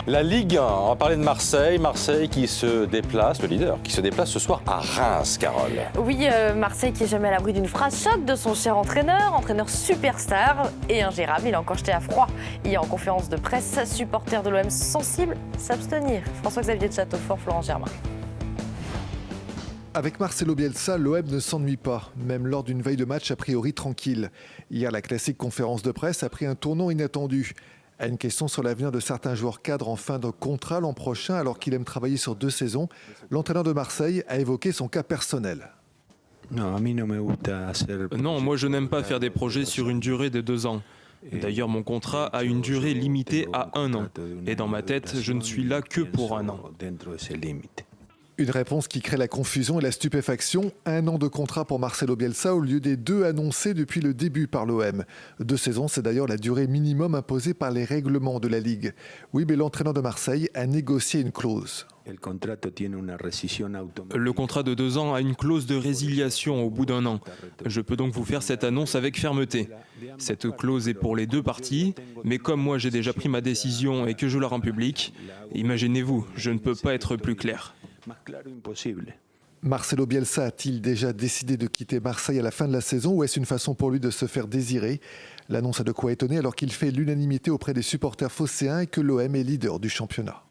La Ligue 1, on va parler de Marseille. Marseille qui se déplace, le leader, qui se déplace ce soir à Reims, Carole. Oui, Marseille qui est jamais à l'abri d'une phrase choc de son cher entraîneur superstar et ingérable. Il a encore jeté à froid hier en conférence de presse. Supporter de l'OM sensible, s'abstenir. François-Xavier de Châteaufort, Florent Germain. Avec Marcelo Bielsa, l'OM ne s'ennuie pas, même lors d'une veille de match a priori tranquille. Hier, la classique conférence de presse a pris un tournant inattendu. À une question sur l'avenir de certains joueurs cadres en fin de contrat l'an prochain, alors qu'il aime travailler sur 2 saisons, l'entraîneur de Marseille a évoqué son cas personnel. Non, moi je n'aime pas faire des projets sur une durée de 2 ans. D'ailleurs, mon contrat a une durée limitée à 1 an. Et dans ma tête, je ne suis là que pour 1 an. Une réponse qui crée la confusion et la stupéfaction. 1 an de contrat pour Marcelo Bielsa au lieu des 2 annoncés depuis le début par l'OM. 2 saisons, c'est d'ailleurs la durée minimum imposée par les règlements de la Ligue. Oui, mais l'entraîneur de Marseille a négocié une clause. Le contrat de 2 ans a une clause de résiliation au bout d'1 an. Je peux donc vous faire cette annonce avec fermeté. Cette clause est pour les 2 parties, mais comme moi j'ai déjà pris ma décision et que je la rends publique, imaginez-vous, je ne peux pas être plus clair. Marcelo Bielsa a-t-il déjà décidé de quitter Marseille à la fin de la saison ou est-ce une façon pour lui de se faire désirer? L'annonce a de quoi étonner alors qu'il fait l'unanimité auprès des supporters phocéens et que l'OM est leader du championnat.